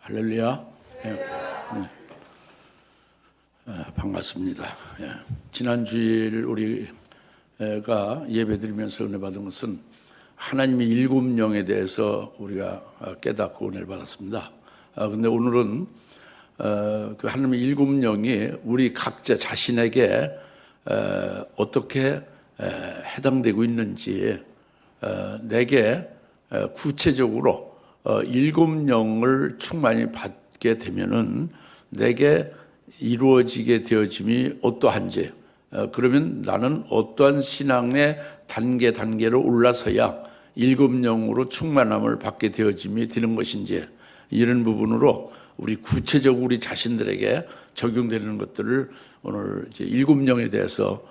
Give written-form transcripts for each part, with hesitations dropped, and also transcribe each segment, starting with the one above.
할렐루야. 반갑습니다. 지난 주일 우리가 예배드리면서 은혜 받은 것은 하나님의 일곱 영에 대해서 우리가 깨닫고 은혜를 받았습니다. 근데 오늘은 그 하나님의 일곱 영이 우리 각자 자신에게 어떻게 해당되고 있는지, 내게 구체적으로 일곱 영을 충만히 받게 되면은 내게 이루어지게 되어짐이 어떠한지, 그러면 나는 어떠한 신앙의 단계로 올라서야 일곱 영으로 충만함을 받게 되어짐이 되는 것인지, 이런 부분으로 우리 구체적으로 우리 자신들에게 적용되는 것들을 오늘 이제 일곱 영에 대해서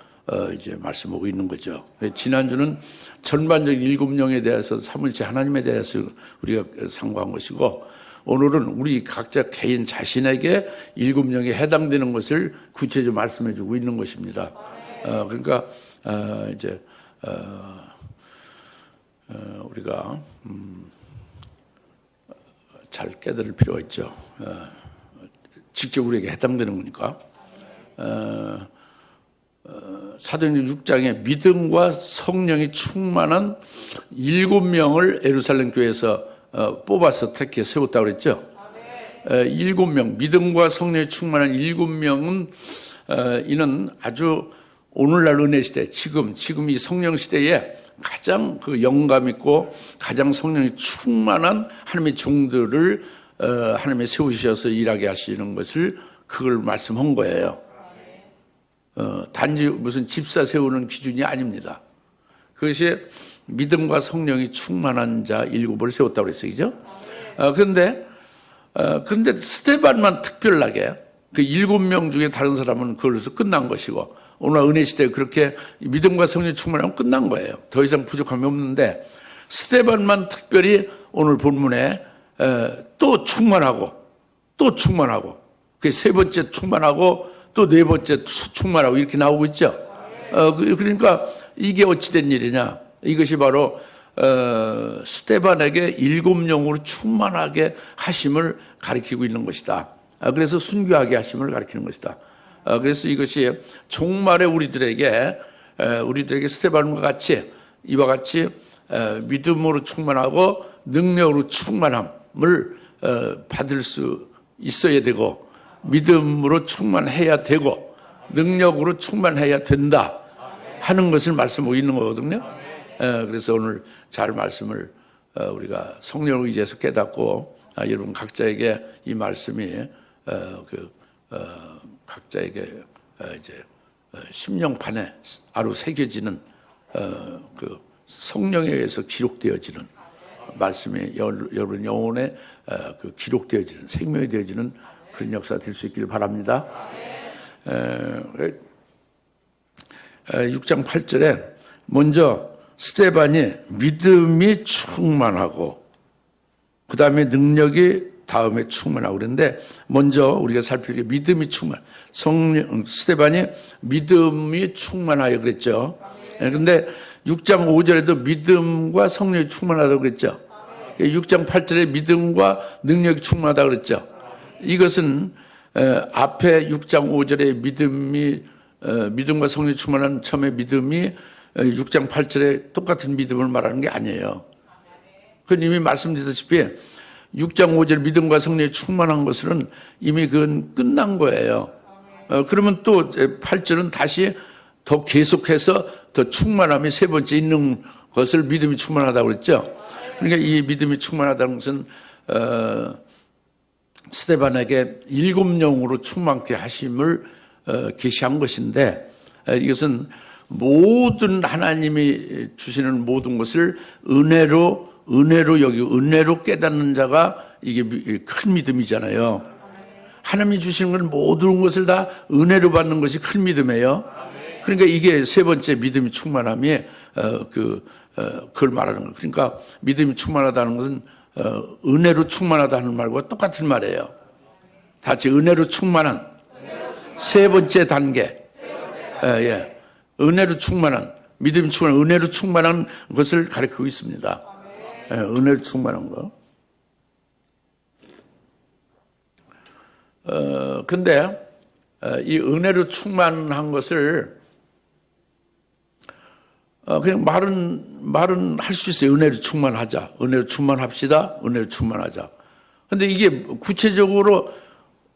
이제 말씀하고 있는 거죠. 지난주는 전반적인 일곱 영에 대해서 삼위일체 하나님에 대해서 우리가 상고한 것이고, 오늘은 우리 각자 개인 자신에게 일곱 영에 해당되는 것을 구체적으로 말씀해 주고 있는 것입니다. 그러니까 이제 우리가 잘 깨달을 필요가 있죠. 직접 우리에게 해당되는 거니까. 사도행전 6장에 믿음과 성령이 충만한 7명을 예루살렘 교회에서 뽑아서 택해 세웠다고 그랬죠. 7명, 믿음과 성령이 충만한 7명은 이는 아주 오늘날 은혜 시대, 지금 이 성령 시대에 가장 그 영감 있고 가장 성령이 충만한 하나님의 종들을 하나님이 세우셔서 일하게 하시는 것을 그걸 말씀한 거예요. 단지 무슨 집사 세우는 기준이 아닙니다. 그것이 믿음과 성령이 충만한 자 7을 세웠다고 그랬어요. 그죠? 그런데 스데반만 특별하게 그 7명 중에 다른 사람은 그걸로서 끝난 것이고, 오늘 은혜 시대에 그렇게 믿음과 성령이 충만하면 끝난 거예요. 더 이상 부족함이 없는데, 스데반만 특별히 오늘 본문에 또 충만하고 그 세 번째 충만하고 또 네 번째 충만하고 이렇게 나오고 있죠. 그러니까 이게 어찌된 일이냐? 이것이 바로 스데반에게 일곱 영으로 충만하게 하심을 가리키고 있는 것이다. 그래서 순교하게 하심을 가리키는 것이다. 그래서 이것이 종말에 우리들에게 스데반과 같이 이와 같이 믿음으로 충만하고 능력으로 충만함을 받을 수 있어야 되고, 믿음으로 충만해야 되고 능력으로 충만해야 된다 하는 것을 말씀하고 있는 거거든요. 그래서 오늘 잘 말씀을 우리가 성령을 의지해서 깨닫고, 여러분 각자에게 이 말씀이 각자에게 이제 심령판에 아로 새겨지는 그 성령에 의해서 기록되어지는 말씀이 여러분 영혼에 그 기록되어지는, 생명이 되어지는 그런 역사 될 수 있기를 바랍니다. 6장 8절에 먼저 스데반이 믿음이 충만하고 그 다음에 능력이 다음에 충만하고 그랬는데, 먼저 우리가 살필 게 믿음이 스데반이 믿음이 충만하여 그랬죠. 그런데 6장 5절에도 믿음과 성령이 충만하다고 그랬죠. 6장 8절에 믿음과 능력이 충만하다고 그랬죠. 이것은 앞에 6장 5절에 믿음과 성령이 충만한 처음에 믿음이 6장 8절에 똑같은 믿음을 말하는 게 아니에요. 그건 이미 말씀드렸다시피 6장 5절 믿음과 성령이 충만한 것은 이미 그건 끝난 거예요. 그러면 또 8절은 다시 더 계속해서 더 충만함이 세 번째 있는 것을 믿음이 충만하다고 그랬죠. 그러니까 이 믿음이 충만하다는 것은 스데반에게 일곱 영으로 충만케 하심을 계시한 것인데, 이것은 모든 하나님이 주시는 모든 것을 은혜로 여기고 은혜로 깨닫는 자가 이게 큰 믿음이잖아요. 하나님이 주시는 건 모든 것을 다 은혜로 받는 것이 큰 믿음이에요. 그러니까 이게 세 번째 믿음이 충만함이 그걸 말하는 거예요. 그러니까 믿음이 충만하다는 것은 은혜로 충만하다는 말과 똑같은 말이에요. 같이 은혜로 충만한 세 번째 단계. 은혜로 충만한, 믿음이 충만한, 은혜로 충만한 것을 가리키고 있습니다. 은혜로 충만한 거. 근데 이 은혜로 충만한 것을 그냥 말은 할 수 있어요. 은혜로 충만하자. 은혜로 충만합시다. 은혜로 충만하자. 근데 이게 구체적으로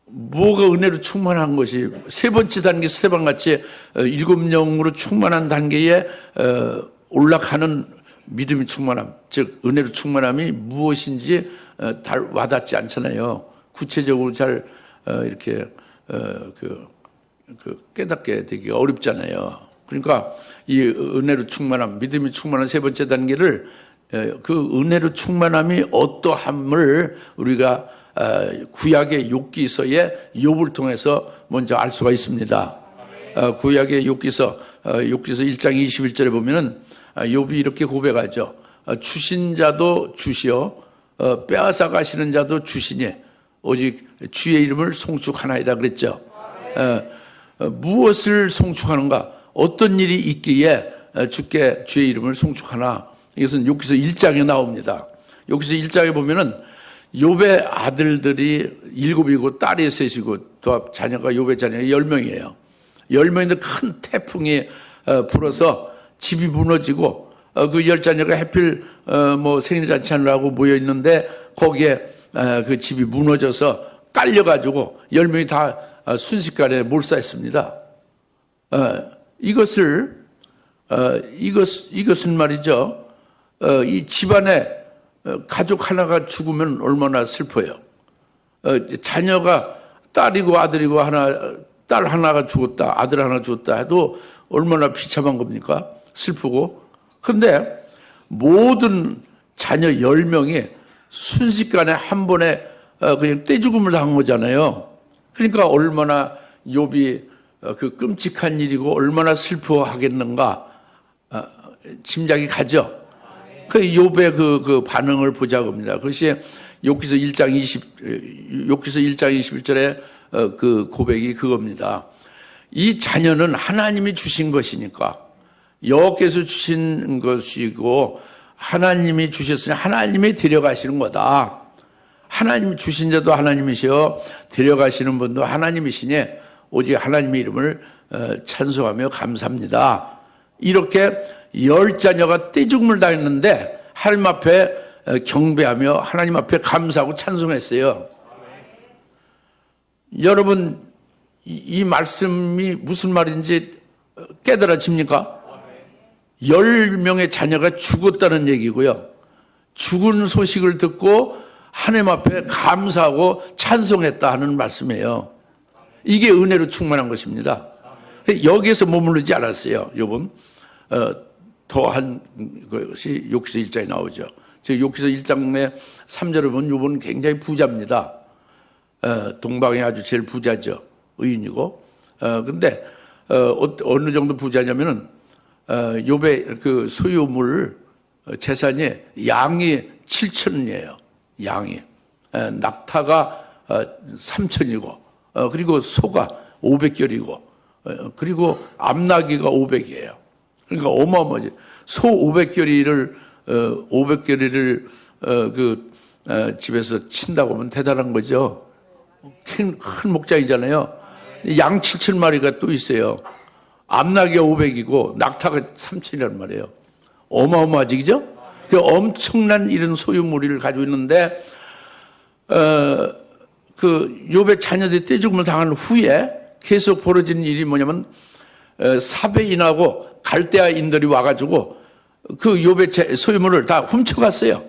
뭐가 은혜로 충만한 것이 세 번째 단계 스테반같이 7영으로 충만한 단계에 올라가는 믿음이 충만함, 즉 은혜로 충만함이 무엇인지 와닿지 않잖아요. 구체적으로 잘 이렇게 깨닫게 되기가 어렵잖아요. 그러니까 이 은혜로 충만함, 믿음이 충만한 세 번째 단계를 그 은혜로 충만함이 어떠함을 우리가 구약의 욥기서의 욥을 통해서 먼저 알 수가 있습니다. 구약의 욥기서 1장 21절에 보면은 욥이 이렇게 고백하죠. 주신 자도 주시어 빼앗아 가시는 자도 주시니 오직 주의 이름을 송축하나이다 그랬죠. 무엇을 송축하는가? 어떤 일이 있기에 주께 주의 이름을 송축하나? 이것은 욥기서 1장에 나옵니다. 욥기서 1장에 보면은 욥의 아들들이 7이고 딸이 3이고 또 자녀가 욥의 자녀가 10명이에요. 10명인데 큰 태풍이 불어서 집이 무너지고 그 10자녀가 하필 생일잔치 하느라고 모여 있는데 거기에 그 집이 무너져서 깔려가지고 10명이 다 순식간에 몰사했습니다. 이것은 말이죠. 이 집안에 가족 하나가 죽으면 얼마나 슬퍼요. 자녀가 딸이고 아들이고 딸 하나가 죽었다, 아들 하나 죽었다 해도 얼마나 비참한 겁니까? 슬프고. 그런데 모든 자녀 10명이 순식간에 한 번에 그냥 떼죽음을 당한 거잖아요. 그러니까 얼마나 욥이 그 끔찍한 일이고 얼마나 슬퍼하겠는가 짐작이 가죠. 그 욥의 그 반응을 보자고 합니다. 그것이 욥기서 1장 21절에 그 고백이 그겁니다. 이 자녀는 하나님이 주신 것이니까 여호와께서 주신 것이고 하나님이 주셨으니 하나님이 데려가시는 거다. 하나님이 주신 자도 하나님이시여 데려가시는 분도 하나님이시니 오직 하나님의 이름을 찬송하며 감사합니다. 이렇게 10자녀가 떼죽음을 당했는데 하나님 앞에 경배하며 하나님 앞에 감사하고 찬송했어요. 여러분 이 말씀이 무슨 말인지 깨달아집니까? 10명의 자녀가 죽었다는 얘기고요. 죽은 소식을 듣고 하나님 앞에 감사하고 찬송했다 하는 말씀이에요. 이게 은혜로 충만한 것입니다. 여기에서 머무르지 않았어요. 욥은 더한 것이 욥기서 1장에 나오죠. 욥기서 1장의 3절을 보면 욥은 굉장히 부자입니다. 동방에 아주 제일 부자죠. 의인이고. 근데 어느 정도 부자냐면은 욥의 그 소유물 재산이 양이 7천이에요. 양이. 낙타가 3천이고 그리고 소가 500결이고 그리고 암나귀가 500이에요. 그러니까 어마어마하지. 소 500결이를 집에서 친다고 하면 대단한 거죠. 큰 목장이잖아요. 양 7,000마리가 또 있어요. 암나귀가 500이고 낙타가 3,000이란 말이에요. 어마어마하지, 그죠? 그 엄청난 이런 소유물을 가지고 있는데 그 욥의 자녀들이 떼죽음을 당한 후에 계속 벌어진 일이 뭐냐면 사베인하고 갈대아인들이 와가지고 그 욥의 소유물을 다 훔쳐갔어요.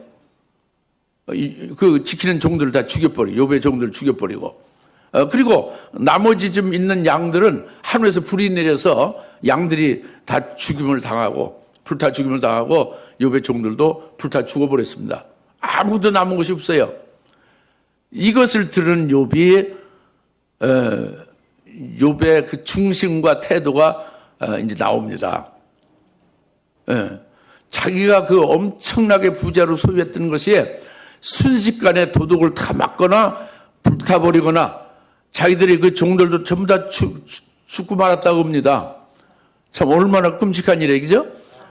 그 지키는 종들을 다 죽여버리고 욥의 종들을 죽여버리고 그리고 나머지 좀 있는 양들은 하늘에서 불이 내려서 양들이 다 죽임을 당하고 불타 죽임을 당하고 욥의 종들도 불타 죽어버렸습니다. 아무도 남은 것이 없어요. 이것을 들은 욥이 욥의 그 중심과 태도가 이제 나옵니다. 자기가 그 엄청나게 부자로 소유했던 것이 순식간에 도둑을 다 맞거나 불타버리거나 자기들이 그 종들도 전부 다 죽고 말았다고 합니다. 참 얼마나 끔찍한 일이죠?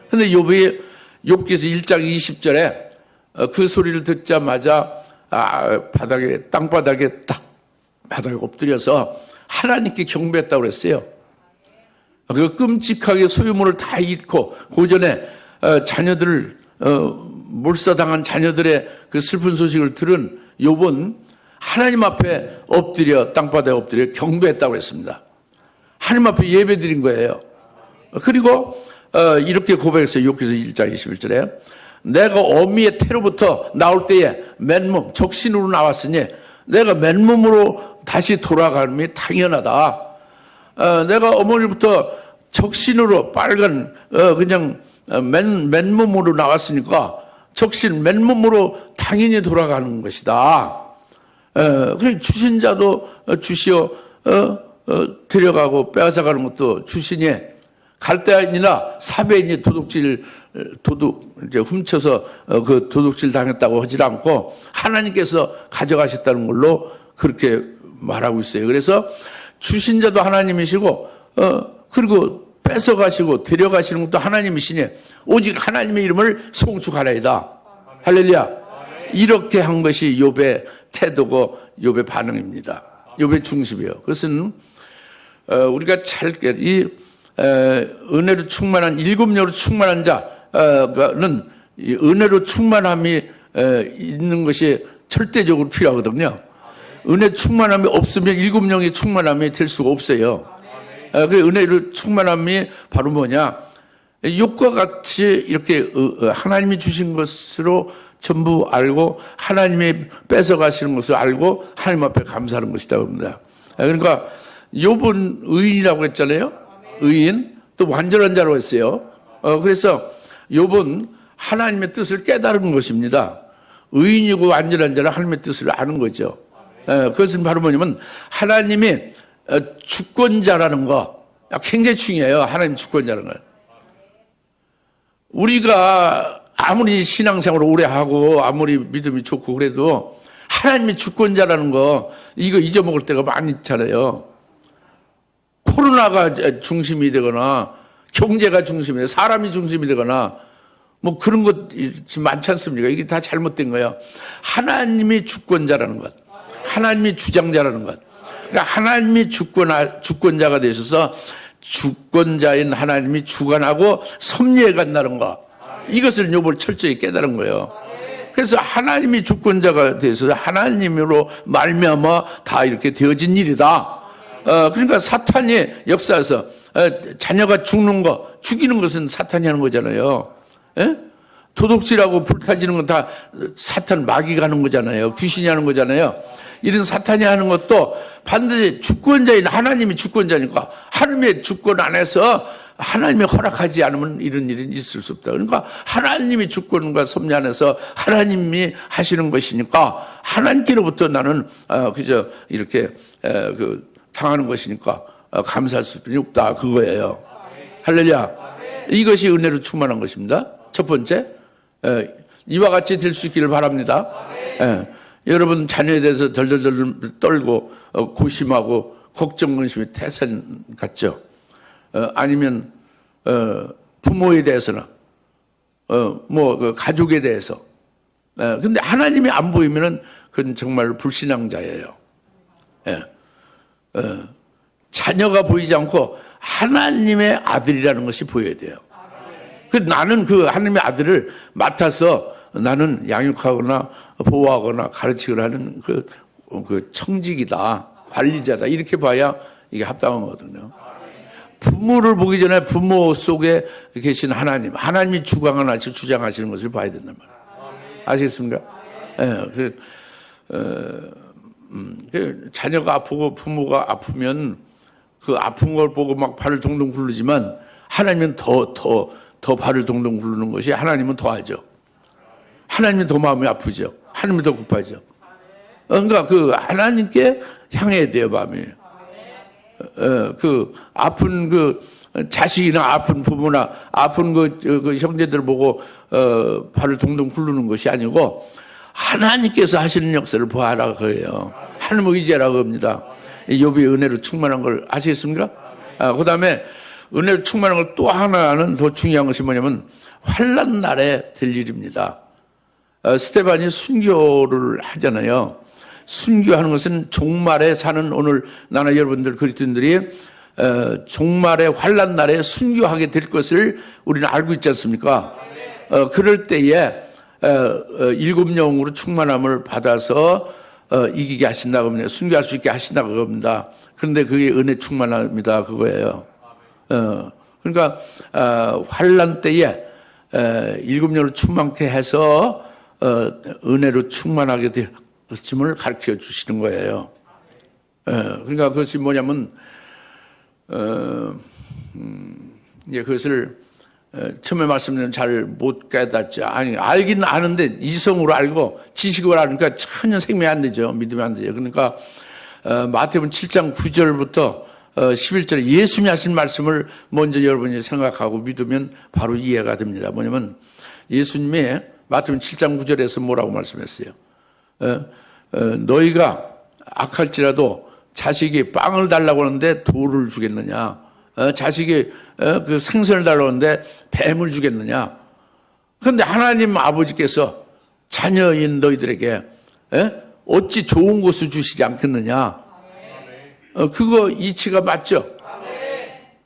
근데 욥기서 1장 20절에 그 소리를 듣자마자 땅바닥에 딱 바닥에 엎드려서 하나님께 경배했다고 그랬어요. 그 끔찍하게 소유물을 다 잃고 고전에 자녀들을 몰사당한 자녀들의 그 슬픈 소식을 들은 욥은 하나님 앞에 엎드려 땅바닥에 엎드려 경배했다고 했습니다. 하나님 앞에 예배드린 거예요. 그리고 이렇게 고백했어요. 욥기서 1장 21절에 내가 어미의 태로부터 나올 때에 맨몸 적신으로 나왔으니 내가 맨몸으로 다시 돌아감이 당연하다. 내가 어머니부터 적신으로 빨간 그냥 맨몸으로 나왔으니까 적신 맨몸으로 당연히 돌아가는 것이다. 그 주신 자도 주시어 데려가고 빼앗아가는 것도 주시니 갈대아인이나 사배인이 이제 훔쳐서 그 도둑질 당했다고 하지 않고 하나님께서 가져가셨다는 걸로 그렇게 말하고 있어요. 그래서 주신 자도 하나님이시고 그리고 뺏어가시고 데려가시는 것도 하나님이시니 오직 하나님의 이름을 송축하나이다. 할렐루야. 이렇게 한 것이 욥의 태도고 욥의 반응입니다. 욥의 중심이에요. 그것은 우리가 이 은혜로 충만한 7녀로 충만한 자는 은혜로 충만함이 있는 것이 절대적으로 필요하거든요. 은혜 충만함이 없으면 7명의 충만함이 될 수가 없어요. 그 은혜로 충만함이 바로 뭐냐? 욥과 같이 이렇게 하나님이 주신 것으로 전부 알고 하나님이 뺏어가시는 것을 알고 하나님 앞에 감사하는 것이다 봅니다. 그러니까 욥은 의인이라고 했잖아요. 의인 또 완전한 자로 했어요. 그래서 욥은 하나님의 뜻을 깨달은 것입니다. 의인이고 완전한 자는 하나님의 뜻을 아는 거죠. 그것은 바로 뭐냐면 하나님이 주권자라는 거 굉장히 중요해요. 하나님 주권자라는 거. 우리가 아무리 신앙생활을 오래 하고 아무리 믿음이 좋고 그래도 하나님이 주권자라는 거 이거 잊어먹을 때가 많이 있잖아요. 코로나가 중심이 되거나 경제가 중심이 되거나 사람이 중심이 되거나 뭐 그런 것 많지 않습니까? 이게 다 잘못된 거예요. 하나님이 주권자라는 것, 하나님이 주장자라는 것. 그러니까 하나님이 주권자가 되셔서 주권자인 하나님이 주관하고 섭리해 간다는 거. 이것을 욥을 철저히 깨달은 거예요. 그래서 하나님이 주권자가 돼서 하나님으로 말미암아 다 이렇게 되어진 일이다. 그러니까 사탄이 역사에서 자녀가 죽는 거, 죽이는 것은 사탄이 하는 거잖아요. 예? 도둑질하고 불타지는 건 다 사탄 마귀가 하는 거잖아요. 귀신이 하는 거잖아요. 이런 사탄이 하는 것도 반드시 주권자인 하나님이 주권자니까 하나님의 주권 안에서 하나님이 허락하지 않으면 이런 일은 있을 수 없다. 그러니까 하나님이 주권과 섭리 안에서 하나님이 하시는 것이니까 하나님께로부터 나는 그저 이렇게 당하는 것이니까 감사할 수밖에 없다. 그거예요. 할렐루야. 이것이 은혜로 충만한 것입니다. 첫 번째, 이와 같이 될 수 있기를 바랍니다. 여러분 자녀에 대해서 덜덜덜 떨고 고심하고 걱정 근심이 태산 같죠. 아니면 부모에 대해서나 뭐 가족에 대해서. 근데 하나님이 안 보이면은 그건 정말 불신앙자예요. 자녀가 보이지 않고 하나님의 아들이라는 것이 보여야 돼요. 나는 그 하나님의 아들을 맡아서 나는 양육하거나 보호하거나 가르치거나 하는 그 청직이다, 관리자다, 이렇게 봐야 이게 합당한 거거든요. 부모를 보기 전에 부모 속에 계신 하나님이 주장하시는 것을 봐야 된단 말이에요. 아시겠습니까? 자녀가 아프고 부모가 아프면 그 아픈 걸 보고 막 발을 동동 굴르지만 하나님은 더 발을 동동 굴르는 것이 하나님은 더 하죠. 하나님은 더 마음이 아프죠. 하나님은 더 급하죠. 그러니까 그 하나님께 향해야 돼요, 마음이. 그 아픈 그 자식이나 아픈 부모나 아픈 그 형제들 보고 발을 동동 굴르는 것이 아니고 하나님께서 하시는 역사를 보아라 그래요. 하나님을 의지하라고 합니다. 욥이 은혜로 충만한 걸 아시겠습니까? 그 다음에 은혜로 충만한 걸 또 하나는 더 중요한 것이 뭐냐면 환난 날에 될 일입니다. 스데반이 순교를 하잖아요. 순교하는 것은 종말에 사는 오늘 나나 여러분들 그리스도인들이 종말의 환난 날에 순교하게 될 것을 우리는 알고 있지 않습니까? 그럴 때에 일곱 영으로 충만함을 받아서 이기게 하신다고 합니다. 순교할 수 있게 하신다고 합니다. 그런데 그게 은혜 충만합니다. 그거예요. 그러니까 환난 때에 일곱 영으로 충만케 해서 은혜로 충만하게 되었음을 가르쳐 주시는 거예요. 그러니까 그것이 뭐냐면 이제 그것을 처음에 말씀드린 잘 못 깨닫죠. 아니, 알긴 아는데 이성으로 알고 지식으로 알니까 전혀 생명이 안 되죠. 믿으면 안 되죠. 그러니까 마태복음 7장 9절부터 11절에 예수님이 하신 말씀을 먼저 여러분이 생각하고 믿으면 바로 이해가 됩니다. 뭐냐면 예수님이 마태복음 7장 9절에서 뭐라고 말씀했어요? 너희가 악할지라도 자식이 빵을 달라고 하는데 돌을 주겠느냐? 자식이 그 생선을 달라고 하는데 뱀을 주겠느냐? 그런데 하나님 아버지께서 자녀인 너희들에게 어찌 좋은 것을 주시지 않겠느냐? 그거 이치가 맞죠?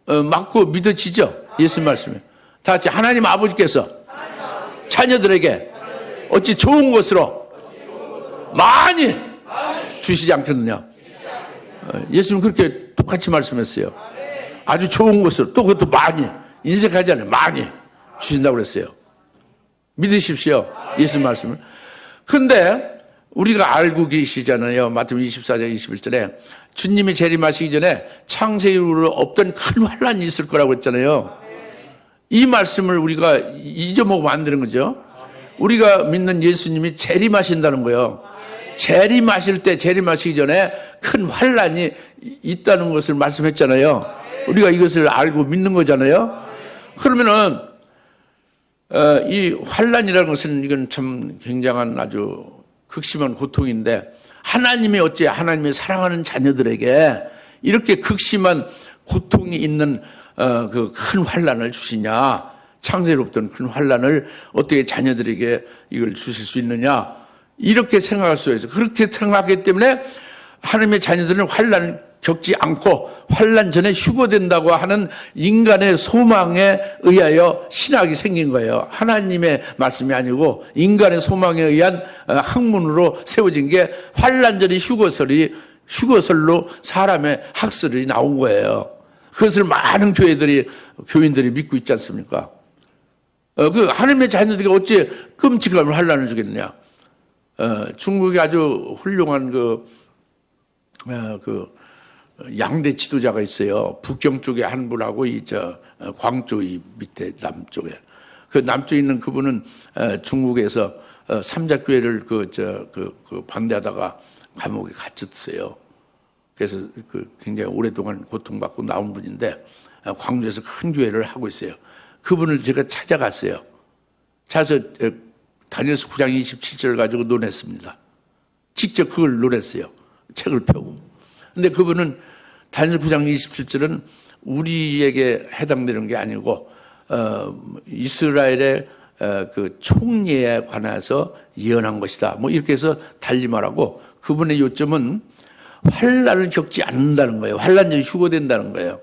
맞고 믿어지죠? 예수님 말씀에. 다 같이 하나님 아버지께서 자녀들에게 어찌 좋은 것으로 많이 주시지 않겠느냐? 예수님 그렇게 똑같이 말씀했어요. 아주 좋은 것으로 또 그것도 많이 인색하지 않아요. 많이 주신다고 그랬어요. 믿으십시오. 예수님 말씀을. 그런데 우리가 알고 계시잖아요. 마태복음 24장 21절에 주님이 재림하시기 전에 창세 이후로 없던 큰 환란이 있을 거라고 했잖아요. 이 말씀을 우리가 잊어먹으면 안 되는 거죠. 우리가 믿는 예수님이 재림하신다는 거예요. 재림하실 때 재림하시기 전에 큰 환란이 있다는 것을 말씀했잖아요. 우리가 이것을 알고 믿는 거잖아요. 그러면은 이 환란이라는 것은 이건 참 굉장한 아주 극심한 고통인데 하나님이 어째 하나님의 사랑하는 자녀들에게 이렇게 극심한 고통이 있는 그 큰 환란을 주시냐? 창세로부터 큰 환란을 어떻게 자녀들에게 이걸 주실 수 있느냐? 이렇게 생각할 수 있어요. 그렇게 생각하기 때문에 하나님의 자녀들은 환란을 겪지 않고 환란 전에 휴거된다고 하는 인간의 소망에 의하여 신학이 생긴 거예요. 하나님의 말씀이 아니고 인간의 소망에 의한 학문으로 세워진 게 환란 전의 휴거설로 사람의 학설이 나온 거예요. 그것을 많은 교인들이 믿고 있지 않습니까? 그 하나님의 자녀들이 어찌 끔찍한 환란을 주겠느냐? 중국에 아주 훌륭한 양대 지도자가 있어요. 북경 쪽에 한 분하고 광주 이 밑에 남쪽에. 그 남쪽에 있는 그분은 중국에서 삼자교회를 반대하다가 감옥에 갇혔어요. 그래서 굉장히 오랫동안 고통받고 나온 분인데 광주에서 큰 교회를 하고 있어요. 그분을 제가 찾아갔어요. 찾아서 다니엘서 9장 27절 가지고 논했습니다. 직접 그걸 논했어요. 책을 펴고. 근데 그분은 다니엘서 9장 27절은 우리에게 해당되는 게 아니고 이스라엘의 그 총리에 관해서 예언한 것이다. 뭐 이렇게 해서 달리 말하고 그분의 요점은 환란을 겪지 않는다는 거예요. 환란전이 휴거된다는 거예요.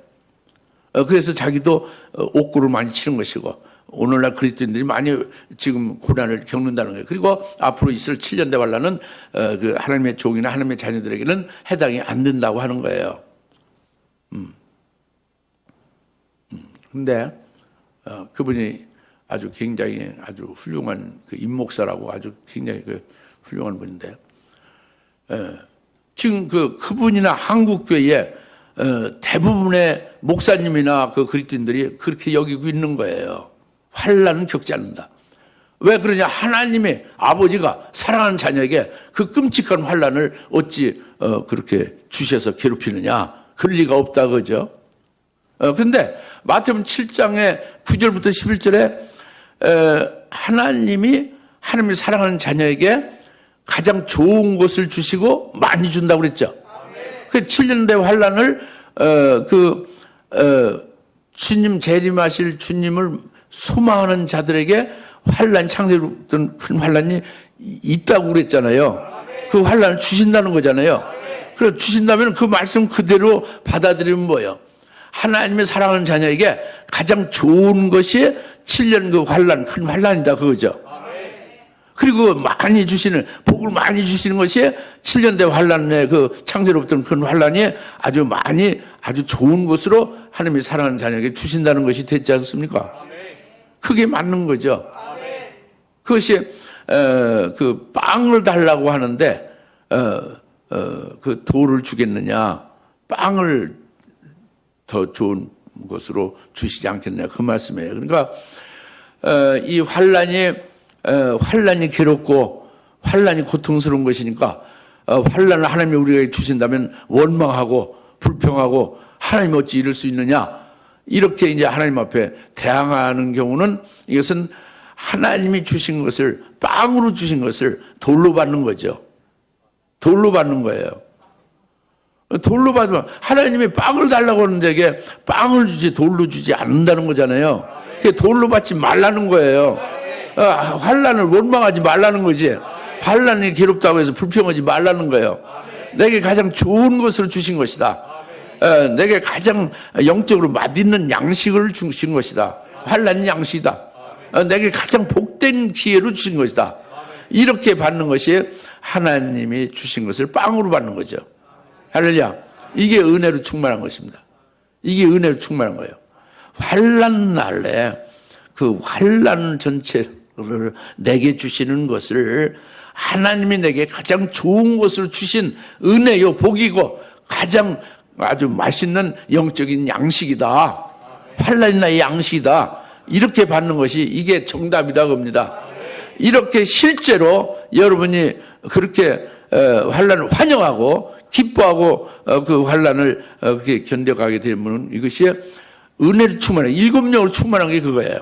그래서 자기도 옥구를 많이 치는 것이고 오늘날 그리스도인들이 많이 지금 고난을 겪는다는 거예요. 그리고 앞으로 있을 7년대 환란은 그 하나님의 종이나 하나님의 자녀들에게는 해당이 안 된다고 하는 거예요. 근데 그분이 아주 굉장히 아주 훌륭한 그 임목사라고 아주 굉장히 그 훌륭한 분인데 지금 그분이나 한국교회에 대부분의 목사님이나 그 그리스도인들이 그렇게 여기고 있는 거예요. 환란은 겪지 않는다. 왜 그러냐? 하나님의 아버지가 사랑하는 자녀에게 그 끔찍한 환란을 어찌 그렇게 주셔서 괴롭히느냐? 그럴 리가 없다 그죠? 근데 마태복음 7장의 9절부터 11절에 하나님이 하나님이 사랑하는 자녀에게 가장 좋은 것을 주시고 많이 준다고 그랬죠. 그 7년대 환란을 주님 재림하실 주님을 소망하는 자들에게 환란 창세로부터 큰 환란이 있다고 그랬잖아요. 그 환란을 주신다는 거잖아요. 그래 주신다면 그 말씀 그대로 받아들이면 뭐예요? 하나님의 사랑하는 자녀에게 가장 좋은 것이 7년 그 환란, 큰 환란이다 그거죠. 그리고 많이 주시는, 복을 많이 주시는 것이 7년대 환란의 그 창세로부터는 큰 환란이 아주 많이 아주 좋은 것으로 하나님이 사랑하는 자녀에게 주신다는 것이 됐지 않습니까? 그게 맞는 거죠. 그것이 그 빵을 달라고 하는데 그 돌을 주겠느냐, 빵을 더 좋은 것으로 주시지 않겠냐 그 말씀이에요. 그러니까 이 환란이 괴롭고 환란이 고통스러운 것이니까 환란을 하나님이 우리에게 주신다면 원망하고 불평하고 하나님 어찌 이럴 수 있느냐 이렇게 이제 하나님 앞에 대항하는 경우는 이것은 하나님이 주신 것을 빵으로 주신 것을 돌로 받는 거죠. 돌로 받는 거예요. 돌로 받으면 하나님이 빵을 달라고 하는데 이게 빵을 주지 돌로 주지 않는다는 거잖아요. 그게 돌로 받지 말라는 거예요. 환란을 원망하지 말라는 거지. 환란이 괴롭다고 해서 불평하지 말라는 거예요. 내게 가장 좋은 것을 주신 것이다. 내게 가장 영적으로 맛있는 양식을 주신 것이다. 환란이 양식이다. 내게 가장 복된 기회로 주신 것이다. 이렇게 받는 것이 하나님이 주신 것을 빵으로 받는 거죠. 할렐루야. 이게 은혜로 충만한 것입니다. 이게 은혜로 충만한 거예요. 환란 날에 그 환란 전체를 내게 주시는 것을 하나님이 내게 가장 좋은 것으로 주신 은혜요 복이고 가장 아주 맛있는 영적인 양식이다. 환란이 나의 양식이다. 이렇게 받는 것이 이게 정답이다 겁니다. 이렇게 실제로 여러분이 그렇게 환란을 환영하고 기뻐하고 그 환란을 그렇게 견뎌가게 되면 이것이 은혜로 충만해. 7영으로 충만한 게 그거예요.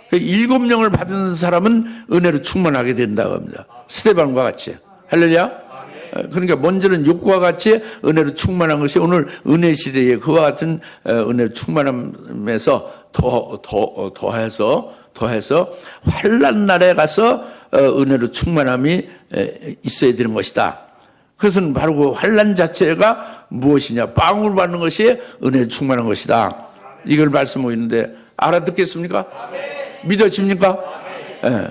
그 7영을 받은 사람은 은혜로 충만하게 된다고 합니다. 스데반과 같이. 할렐루야. 그러니까 먼저는 욕과 같이 은혜로 충만한 것이 오늘 은혜 시대에 그와 같은 은혜로 충만함에서 더해서 환란 날에 가서 은혜로 충만함이 있어야 되는 것이다. 그것은 바로 그 환란 자체가 무엇이냐? 빵으로 받는 것이 은혜로 충만한 것이다. 이걸 말씀하고 있는데 알아듣겠습니까? 믿어집니까? 예.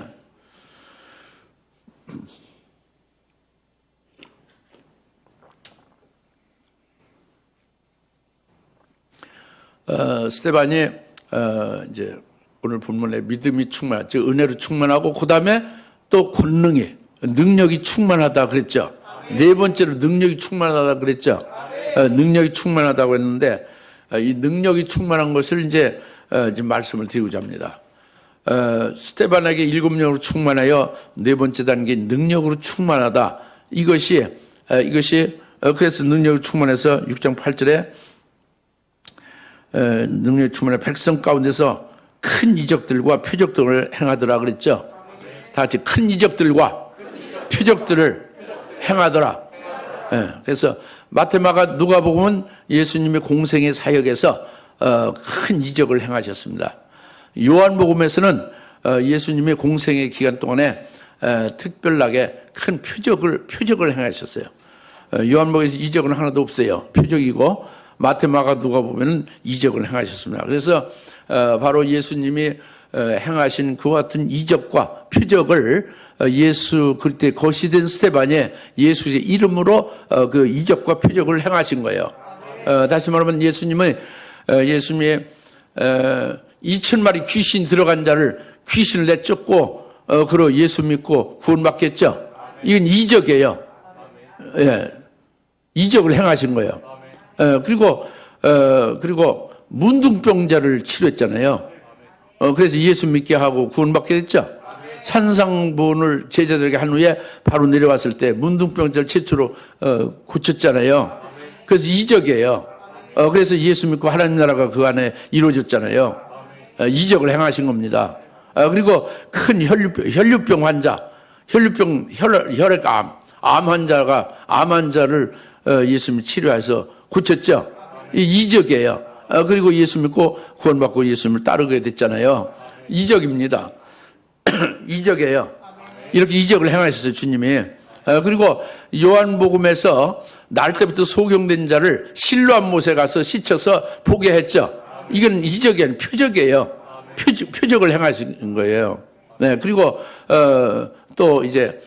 스데반이 이제 오늘 본문에 믿음이 충만, 즉 은혜로 충만하고 그 다음에 또 권능이 능력이 충만하다 그랬죠. 네 번째로 능력이 충만하다 그랬죠. 능력이 충만하다고 했는데 이 능력이 충만한 것을 이제 지금 말씀을 드리고자 합니다. 스데반에게 7영으로 충만하여 네 번째 단계 능력으로 충만하다. 이것이 그래서 능력으로 충만해서 6장 8절에 능력이 충만해 백성 가운데서 큰 이적들과 표적들을 행하더라 그랬죠. 다 같이 큰 이적들과 표적들을 행하더라. 그래서 마태마가 누가복음은 예수님의 공생의 사역에서 큰 이적을 행하셨습니다. 요한복음에서는 예수님의 공생의 기간 동안에 특별하게 큰 표적을 행하셨어요. 요한복음에서 이적은 하나도 없어요. 표적이고 마태마가 누가복음에는 이적을 행하셨습니다. 그래서 바로 예수님이 행하신 그와 같은 이적과 표적을 예수 그때 거시된 스데반이 예수의 이름으로 그 이적과 표적을 행하신 거예요. 다시 말하면 예수님이 2,000마리 귀신 들어간 자를 귀신을 내쫓고 그러 예수 믿고 구원받겠죠. 이건 이적이에요. 예, 이적을 행하신 거예요. 그리고 문둥병자를 치료했잖아요. 그래서 예수 믿게 하고 구원받게 됐죠. 산상본을 제자들에게 한 후에 바로 내려왔을 때 문둥병자를 최초로 고쳤잖아요. 그래서 이적이에요. 그래서 예수 믿고 하나님 나라가 그 안에 이루어졌잖아요. 이적을 행하신 겁니다. 그리고 큰 혈류병 환자, 혈액암, 암 환자를 예수님이 치료해서 고쳤죠. 이 이적이에요. 그리고 예수 믿고 구원받고 예수님을 따르게 됐잖아요. 이적입니다. 이적이에요. 이렇게 이적을 행하셨어요, 주님이. 그리고 요한복음에서 날 때부터 소경된 자를 실로암 못에 가서 씻혀서 보게 했죠. 이건 이적이 아니라 표적이에요. 표적을 행하신 거예요. 네, 그리고 또 이제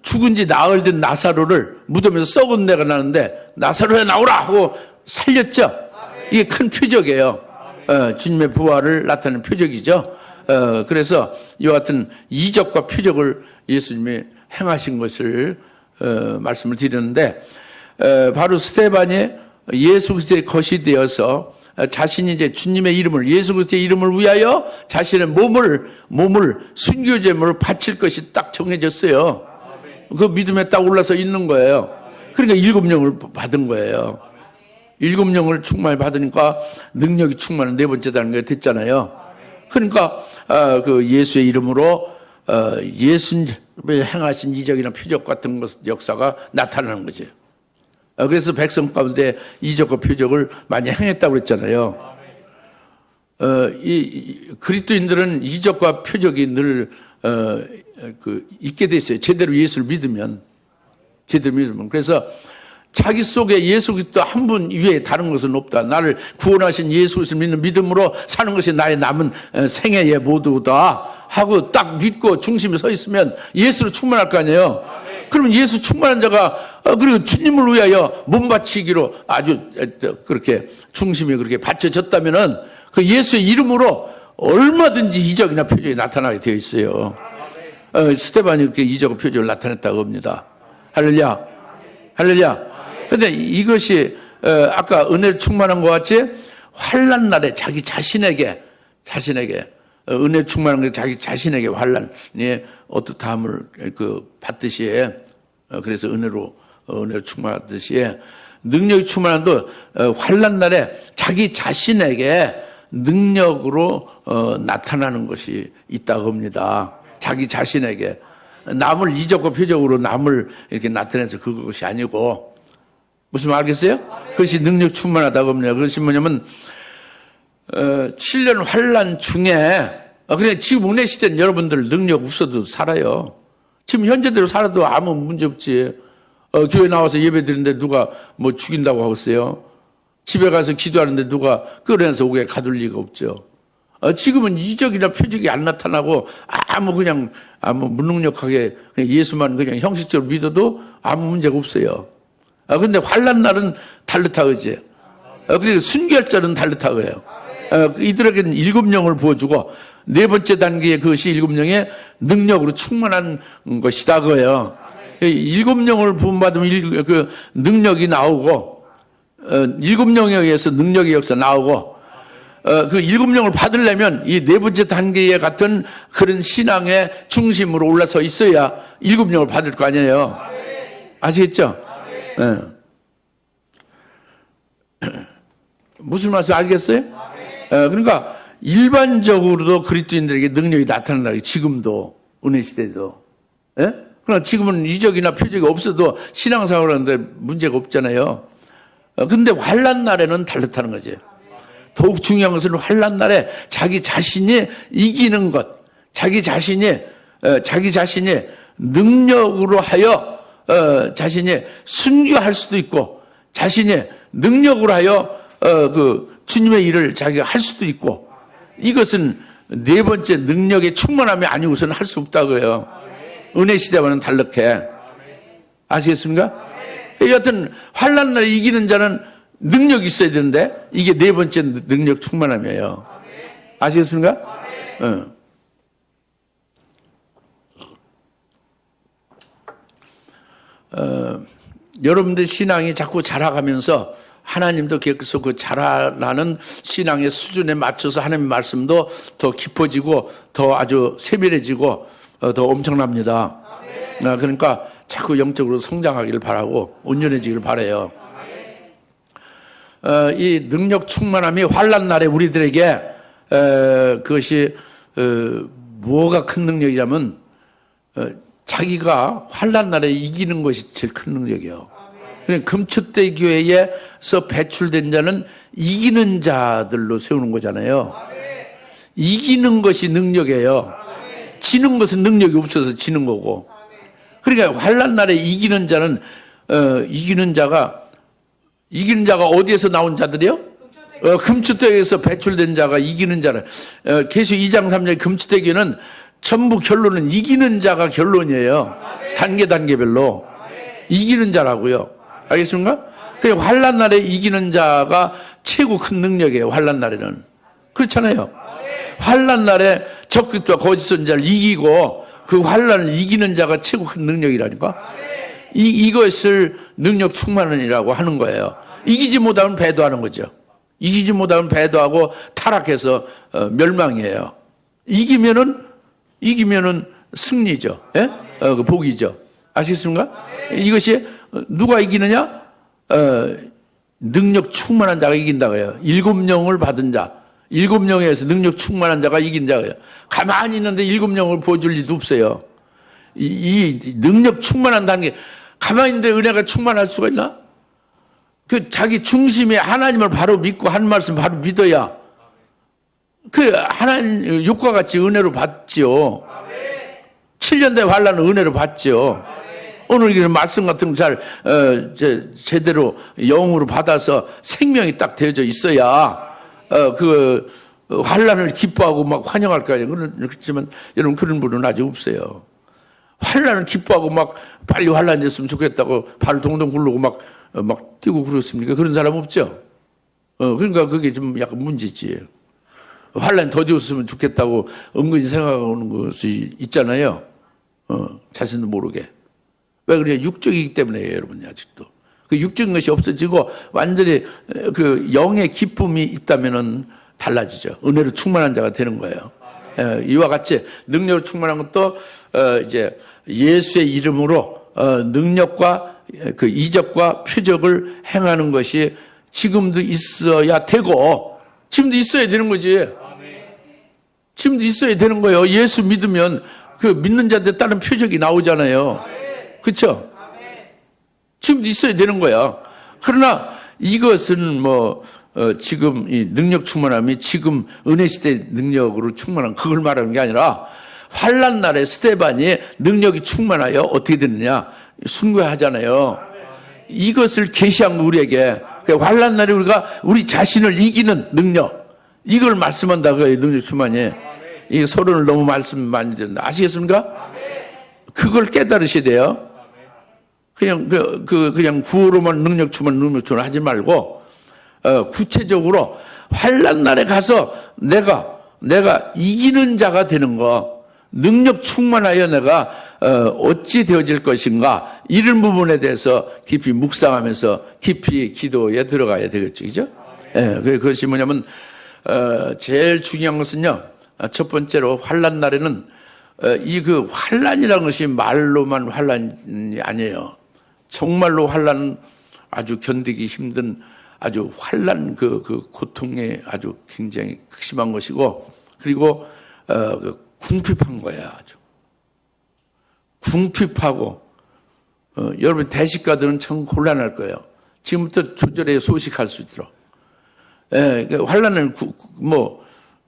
죽은 지 나흘 된 나사로를 무덤에서 썩은 내가 나는데 나사로야 나오라 하고 살렸죠. 이게 큰 표적이에요. 주님의 부활을 나타내는 표적이죠. 그래서 이와 같은 이적과 표적을 예수님이 행하신 것을 말씀을 드렸는데, 바로 스데반이 예수 그리스도의 것이 되어서 자신이 이제 주님의 이름을, 예수 그리스도의 이름을 위하여 자신의 몸을 순교제물을 바칠 것이 딱 정해졌어요. 그 믿음에 딱 올라서 있는 거예요. 그러니까 7영을 받은 거예요. 7영을 충만히 받으니까 능력이 충만한 네 번째 단계가 됐잖아요. 그러니까 그 예수의 이름으로 예수님이 행하신 이적이나 표적 같은 것, 역사가 나타나는 거죠. 그래서 백성 가운데 이적과 표적을 많이 행했다고 그랬잖아요. 이 그리스도인들은 이적과 표적이 늘 있게 돼 있어요. 제대로 예수를 믿으면. 그래서 자기 속에 예수 그리스도 한 분 이외에 다른 것은 없다. 나를 구원하신 예수 그리스도를 믿는 믿음으로 사는 것이 나의 남은 생애의 모두다 하고 딱 믿고 중심에 서 있으면 예수로 충만할 거 아니에요. 그러면 예수 충만한 자가 그리고 주님을 위하여 몸 바치기로 아주 그렇게 중심이 그렇게 바쳐졌다면은 그 예수의 이름으로 얼마든지 이적이나 표적이 나타나게 되어 있어요. 스데반이 그렇게 이적과 표적을 나타냈다고 합니다. 할렐루야. 할렐루야. 근데 이것이 아까 은혜를 충만한 것 같이 환난 날에 자기 자신에게 은혜 충만한 게 자기 자신에게 환난이 어떻다함을 받듯이, 그래서 은혜로 충만하듯이 능력이 충만한도 환난 날에 자기 자신에게 능력으로 나타나는 것이 있다고 합니다. 자기 자신에게 남을 이적과 표적으로 남을 이렇게 나타내서 그것이 아니고, 무슨 말 알겠어요? 그것이 능력 충만하다고 합니다. 그것이 뭐냐면 7년 환난 중에 그냥 지금 은혜 시대는 여러분들 능력 없어도 살아요. 지금 현재대로 살아도 아무 문제 없지. 교회 나와서 예배 드리는데 누가 뭐 죽인다고 하고 있어요. 집에 가서 기도하는데 누가 끌어내서 오게 가둘 리가 없죠. 지금은 이적이나 표적이 안 나타나고 아무 무능력하게 그냥 예수만 그냥 형식적으로 믿어도 아무 문제가 없어요. 근데 환난 날은 달르타 그지. 그리고 순교할 자는 달르타 그래요. 이들에게는 7영을 부어주고 네 번째 단계의 그것이 7영의 능력으로 충만한 것이다 그거예요. 7영을 부음받으면 그 능력이 나오고 7영에 의해서 능력의 역사 나오고 그 7영을 받으려면 이 네 번째 단계에 같은 그런 신앙의 중심으로 올라서 있어야 7영을 받을 거 아니에요. 아시겠죠? 네. 무슨 말씀 알겠어요? 그러니까 일반적으로도 그리스도인들에게 능력이 나타난다. 지금도 은혜 시대도. 예? 그러나 지금은 이적이나 표적이 없어도 신앙생활을 하는데 문제가 없잖아요. 근데 환난 날에는 다르다는 거죠. 더욱 중요한 것은 환난 날에 자기 자신이 이기는 것, 자기 자신이 능력으로 하여 자신이 순교할 수도 있고, 자신이 능력으로 하여 그 주님의 일을 자기가 할 수도 있고, 이것은 네 번째 능력의 충만함이 아니고서는 할 수 없다고요. 은혜 시대와는 다르게. 아시겠습니까? 여하튼 환난 날에 이기는 자는 능력이 있어야 되는데 이게 네 번째 능력 충만함이에요. 아시겠습니까? 여러분들 신앙이 자꾸 자라가면서 하나님도 계속 그 자라나는 신앙의 수준에 맞춰서 하나님의 말씀도 더 깊어지고 더 아주 세밀해지고 더 엄청납니다. 그러니까 자꾸 영적으로 성장하기를 바라고 온전해지기를 바라요. 이 능력 충만함이 환난 날에 우리들에게 그것이 뭐가 큰 능력이냐면 자기가 환난 날에 이기는 것이 제일 큰 능력이에요. 그러니까 금축대 교회에서 배출된 자는 이기는 자들로 세우는 거잖아요. 이기는 것이 능력이에요. 지는 것은 능력이 없어서 지는 거고. 그러니까 환난 날에 이기는 자는 이기는 자가 어디에서 나온 자들이요? 금추대기에서 배출된 자가 이기는 자는 계시록 2장 3장 금추대기는 전부 결론은 이기는 자가 결론이에요. 단계별로 이기는 자라고요. 알겠습니까? 그 환난 날에 이기는 자가 최고 큰 능력이에요. 환난 날에는 그렇잖아요. 환난 날에 적그리스도와 거짓 선지자를 이기고 그 환난을 이기는 자가 최고 큰 능력이라니까. 이것을 능력 충만이라고 하는 거예요. 이기지 못하면 배도하는 거죠. 이기지 못하면 배도하고 타락해서 멸망이에요. 이기면은 승리죠. 예? 그 복이죠. 아시겠습니까? 이것이 누가 이기느냐? 능력 충만한 자가 이긴다고 해요. 7영을 받은 자, 7영에서 능력 충만한 자가 이긴 자예요. 가만히 있는데 7영을 보여줄 리도 없어요. 이 능력 충만한다는 게 가만히 있는데 은혜가 충만할 수가 있나? 그 자기 중심에 하나님을 바로 믿고 한 말씀 바로 믿어야 그 하나님 욕과 같이 은혜로 받지요. 7년 대 환란은 은혜로 받지요. 오늘 이런 말씀 같은 거 잘 제대로 영으로 받아서 생명이 딱 되어져 있어야 그 환란을 기뻐하고 막 환영할 거 아니에요. 그렇지만 여러분 그런 분은 아직 없어요. 환란을 기뻐하고 막 빨리 환란 됐으면 좋겠다고 발을 동동 굴르고 막 뛰고 그렇습니까? 그런 사람 없죠. 그러니까 그게 좀 약간 문제지. 환란 더디었으면 좋겠다고 은근히 생각하는 것이 있잖아요. 자신도 모르게. 왜 그래요? 육적이기 때문에요, 여러분이 아직도. 그 육적인 것이 없어지고 완전히 그 영의 기쁨이 있다면은 달라지죠. 은혜로 충만한 자가 되는 거예요. 이와 같이 능력으로 충만한 것도 이제 예수의 이름으로 능력과 그 이적과 표적을 행하는 것이 지금도 있어야 되고 지금도 있어야 되는 거지. 지금도 있어야 되는 거예요. 예수 믿으면 그 믿는 자들 따른 표적이 나오잖아요. 그렇죠? 지금도 있어야 되는 거야. 그러나 이것은 지금 이 능력 충만함이 지금 은혜 시대 능력으로 충만한 그걸 말하는 게 아니라 환난 날에 스데반이 능력이 충만하여 어떻게 되느냐 순교하잖아요. 이것을 계시한 거 우리에게 환난 날에 우리가 우리 자신을 이기는 능력 이걸 말씀한다 그 능력 충만이. 이 서론을 너무 말씀 많이 듣는다. 아시겠습니까? 그걸 깨달으셔야 돼요. 그냥 구호로만 능력 충만 하지 말고 구체적으로 환난 날에 가서 내가 이기는 자가 되는 거, 능력 충만하여 내가 어찌 되어질 것인가 이런 부분에 대해서 깊이 묵상하면서 깊이 기도에 들어가야 되겠죠, 그죠? 그것이 뭐냐면 제일 중요한 것은요. 첫 번째로 환난 날에는 이 그 환난이라는 것이 말로만 환난이 아니에요. 정말로 환난은 아주 견디기 힘든 아주 환난 그 고통에 아주 굉장히 극심한 것이고 그리고 궁핍한 거야 아주 궁핍하고 여러분 대식가들은 참 곤란할 거예요. 지금부터 조절해 소식할 수 있도록. 환난은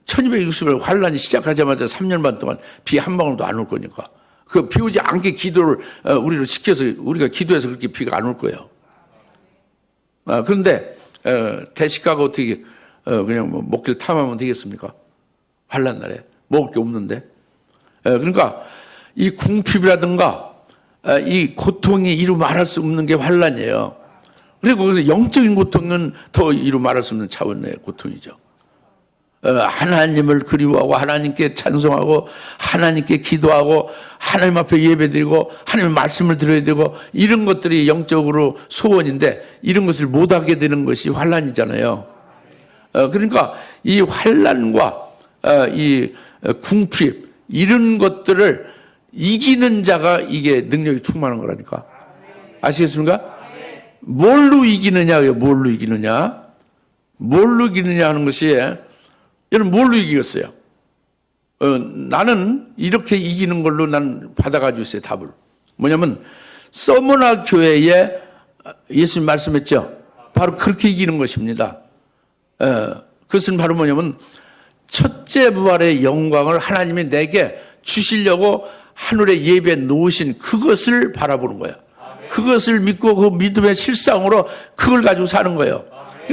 1260일 환란이 시작하자마자 3년 반 동안 비 한 방울도 안 올 거니까. 그 비 오지 않게 기도를 우리로 시켜서 우리가 기도해서 그렇게 비가 안 올 거예요. 그런데 대식가가 어떻게 그냥 목길 탐하면 되겠습니까? 환란 날에 먹을 게 없는데. 그러니까 이 궁핍이라든가 이 고통이 이루 말할 수 없는 게 환란이에요. 그리고 영적인 고통은 더 이루 말할 수 없는 차원의 고통이죠. 하나님을 그리워하고 하나님께 찬송하고 하나님께 기도하고 하나님 앞에 예배드리고 하나님의 말씀을 들어야 되고 이런 것들이 영적으로 소원인데 이런 것을 못하게 되는 것이 환난이잖아요. 그러니까 이 환난과 이 궁핍 이런 것들을 이기는 자가 이게 능력이 충만한 거라니까. 아시겠습니까? 뭘로 이기느냐고요. 뭘로 이기느냐. 뭘로 이기느냐 하는 것이 여러분 뭘로 이기겠어요? 나는 이렇게 이기는 걸로 난 받아가지고 있어요. 답을. 뭐냐면 서머나 교회에 예수님 말씀했죠. 바로 그렇게 이기는 것입니다. 그것은 바로 뭐냐면 첫째 부활의 영광을 하나님이 내게 주시려고 하늘의 예배에 놓으신 그것을 바라보는 거예요. 그것을 믿고 그 믿음의 실상으로 그걸 가지고 사는 거예요.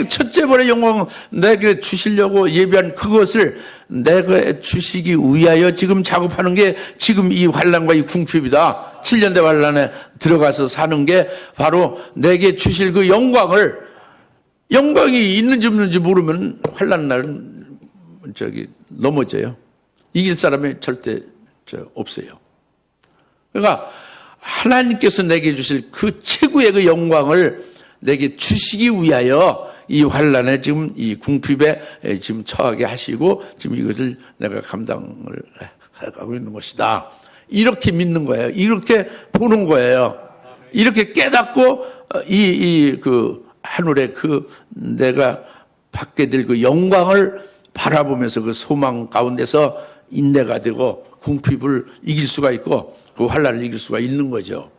첫째 번의 영광 내게 주시려고 예배한 그것을 내가 주시기 위하여 지금 작업하는 게 지금 이 환난과 이 궁핍이다. 7년대 환난에 들어가서 사는 게 바로 내게 주실 그 영광이 있는지 없는지 모르면 환난 날은 넘어져요. 이길 사람이 절대 없어요. 그러니까 하나님께서 내게 주실 그 최고의 그 영광을 내게 주시기 위하여 이 환난에 지금 이 궁핍에 지금 처하게 하시고 지금 이것을 내가 감당을 하고 있는 것이다. 이렇게 믿는 거예요. 이렇게 보는 거예요. 이렇게 깨닫고 그 하늘의 그 내가 받게 될 그 영광을 바라보면서 그 소망 가운데서 인내가 되고 궁핍을 이길 수가 있고 그 환난을 이길 수가 있는 거죠.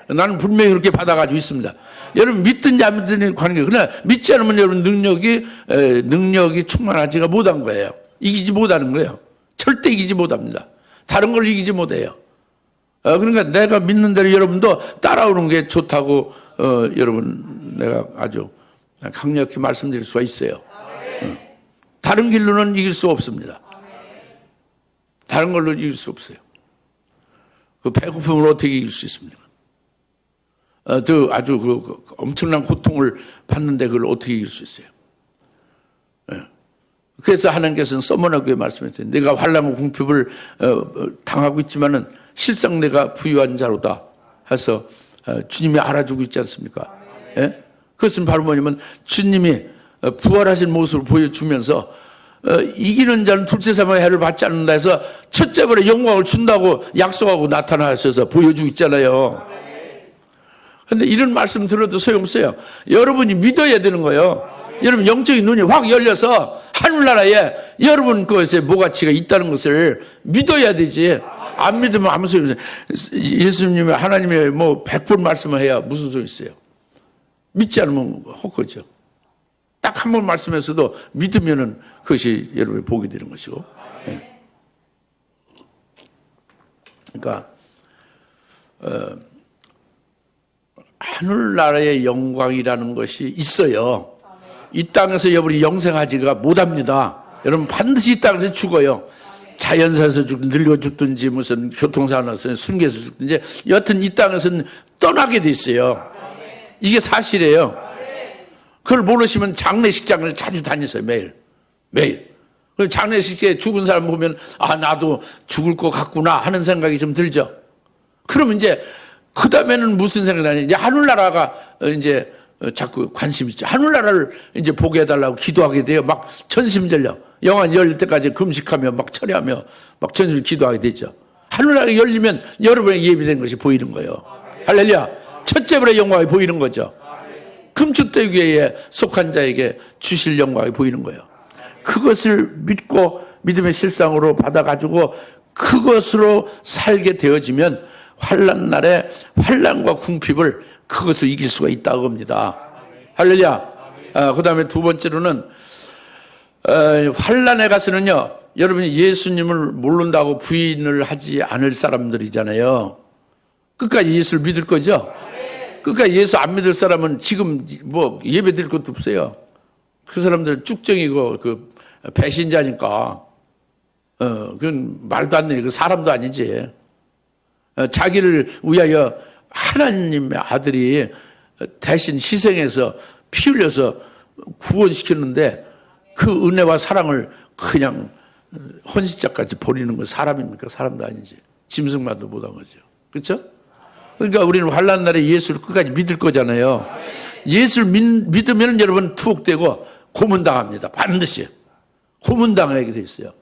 나는 분명히 그렇게 받아가지고 있습니다. 여러분 믿든지 안 믿든지 관계. 그러나 믿지 않으면 여러분 능력이 충만하지가 못한 거예요. 이기지 못하는 거예요. 절대 이기지 못합니다. 다른 걸 이기지 못해요. 그러니까 내가 믿는 대로 여러분도 따라오는 게 좋다고 여러분 내가 아주 강력히 말씀드릴 수가 있어요. 다른 길로는 이길 수 없습니다. 다른 걸로 이길 수 없어요. 그 배고픔을 어떻게 이길 수 있습니까? 아주 그 엄청난 고통을 받는데 그걸 어떻게 이길 수 있어요? 그래서 하나님께서는 서머나교에 말씀했어요. 내가 환난과 궁핍을 당하고 있지만은 실상 내가 부유한 자로다 해서 주님이 알아주고 있지 않습니까? 예? 그것은 바로 뭐냐면 주님이 부활하신 모습을 보여주면서 이기는 자는 둘째 사망의 해를 받지 않는다 해서 첫째 번에 영광을 준다고 약속하고 나타나셔서 보여주고 있잖아요. 그런데 이런 말씀 들어도 소용없어요. 여러분이 믿어야 되는 거예요. 여러분 영적인 눈이 확 열려서 하늘나라에 여러분 것에 뭐가치가 있다는 것을 믿어야 되지. 안 믿으면 아무 소용이 없어요. 예수님이 하나님의 100번 말씀을 해야 무슨 소용이 있어요. 믿지 않으면 헛거죠. 딱 한 번 말씀해서도 믿으면은 그것이 여러분이 보게 되는 것이고. 네. 그러니까 하늘나라의 영광이라는 것이 있어요. 이 땅에서 여러분이 영생하지가 못합니다. 여러분 반드시 이 땅에서 죽어요. 자연사에서 늙어 죽든지 무슨 교통사고나서 순교해서 죽든지 여튼 이 땅에서는 떠나게 돼 있어요. 이게 사실이에요. 그걸 모르시면 장례식장을 자주 다니세요. 매일. 장례식장에 죽은 사람 보면 나도 죽을 것 같구나 하는 생각이 좀 들죠. 그러면 이제 그 다음에는 무슨 생각이 나냐. 이제 하늘나라가 이제 자꾸 관심 있죠. 하늘나라를 이제 보게 해달라고 기도하게 돼요. 막 전심전력. 영안 열릴 때까지 금식하며 막 철회하며 막 전심 기도하게 되죠. 하늘나라가 열리면 여러분의 예비된 것이 보이는 거예요. 할렐루야. 첫째 번의 영광이 보이는 거죠. 금축대교회에 속한 자에게 주실 영광이 보이는 거예요. 그것을 믿고 믿음의 실상으로 받아가지고 그것으로 살게 되어지면 환난 날에 환난과 궁핍을 그것을 이길 수가 있다고 합니다. 할렐루야. 그 다음에 두 번째로는 환난에 가서는요, 여러분이 예수님을 모른다고 부인을 하지 않을 사람들이잖아요. 끝까지 예수를 믿을 거죠? 끝까지 예수 안 믿을 사람은 지금 예배 드릴 것도 없어요. 그 사람들 쭉정이고 그 배신자니까. 그건 말도 안 되는 그 사람도 아니지. 자기를 위하여 하나님의 아들이 대신 희생해서 피 흘려서 구원시켰는데 그 은혜와 사랑을 그냥 헌신자까지 버리는 건 사람입니까? 사람도 아니지. 짐승만도 못한 거죠. 그렇죠? 그러니까 우리는 환난 날에 예수를 끝까지 믿을 거잖아요. 예수를 믿으면 여러분 투옥되고 고문당합니다. 반드시. 고문당하게 돼 있어요.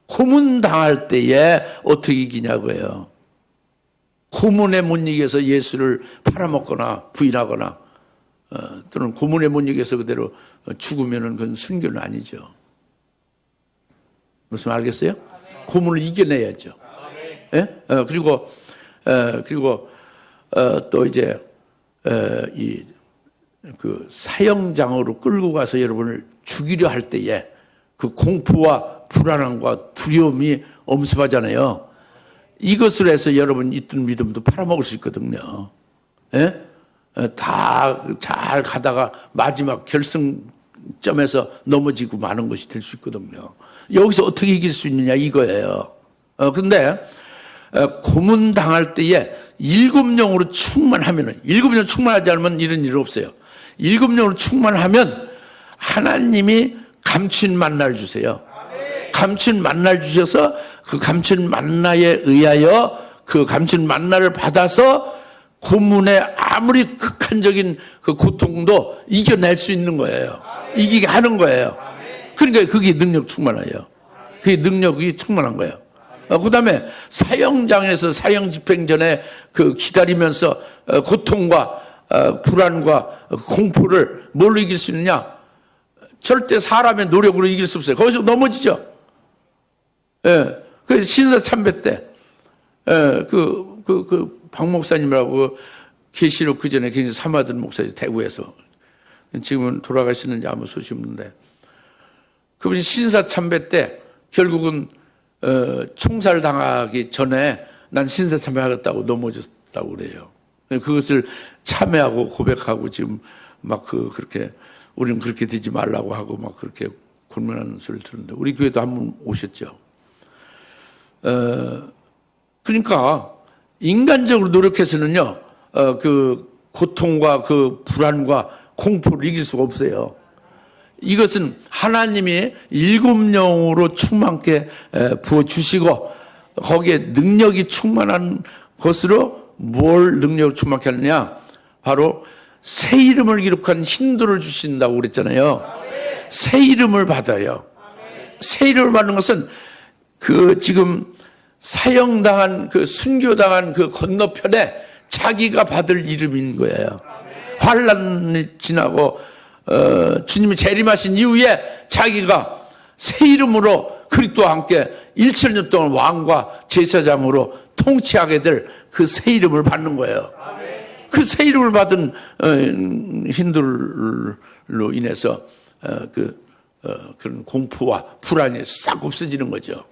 고문당할 때에 어떻게 이기냐고요. 고문에 못 이겨서 예수를 팔아먹거나 부인하거나 또는 고문에 못 이겨서 그대로 죽으면 그건 순교는 아니죠. 무슨 말 알겠어요? 고문을 이겨내야죠. 예? 그리고 또 이제 그 사형장으로 끌고 가서 여러분을 죽이려 할 때에 그 공포와 불안함과 두려움이 엄습하잖아요. 이것으로 해서 여러분 있던 믿음도 팔아먹을 수 있거든요. 예? 다 잘 가다가 마지막 결승점에서 넘어지고 마는 것이 될 수 있거든요. 여기서 어떻게 이길 수 있느냐 이거예요. 근데 고문당할 때에 7영으로 충만하면은, 7영 충만하지 않으면 이런 일 없어요. 7영으로 충만하면 하나님이 감춘 만나를 주세요. 감춘 만나를 주셔서 그 감춘 만나에 의하여 그 감춘 만나를 받아서 고문의 아무리 극한적인 그 고통도 이겨낼 수 있는 거예요. 이기게 하는 거예요. 그러니까 그게 능력 충만해요. 그게 능력이 충만한 거예요. 그 다음에 사형장에서 사형 집행 전에 그 기다리면서 고통과 불안과 공포를 뭘로 이길 수 있느냐? 절대 사람의 노력으로 이길 수 없어요. 거기서 넘어지죠. 예. 그 신사 참배 때, 박 목사님이라고 계시록 그 전에 굉장히 삼아든 목사님 대구에서 지금은 돌아가시는지 아무 소식 없는데 그분이 신사 참배 때 결국은 총살 당하기 전에 난 신사 참배하겠다고 넘어졌다고 그래요. 그것을 참회하고 고백하고 지금 막 그렇게 우리는 그렇게 되지 말라고 하고 막 그렇게 고민하는 소리를 들었는데 우리 교회도 한번 오셨죠. 그러니까 인간적으로 노력해서는요, 그 고통과 그 불안과 공포를 이길 수가 없어요. 이것은 하나님이 7영으로 충만케 부어주시고 거기에 능력이 충만한 것으로 뭘 능력을 충만케 하느냐? 바로 새 이름을 기록한 힌도를 주신다고 그랬잖아요. 새 이름을 받아요. 새 이름을 받는 것은 그 지금 사형당한 그 순교당한 그 건너편에 자기가 받을 이름인 거예요. 환란이 지나고 주님이 재림하신 이후에 자기가 새 이름으로 그리스도와 함께 1000년 동안 왕과 제사장으로 통치하게 될 그 새 이름을 받는 거예요. 그 새 이름을 받은 힌두로 인해서 그런 공포와 불안이 싹 없어지는 거죠.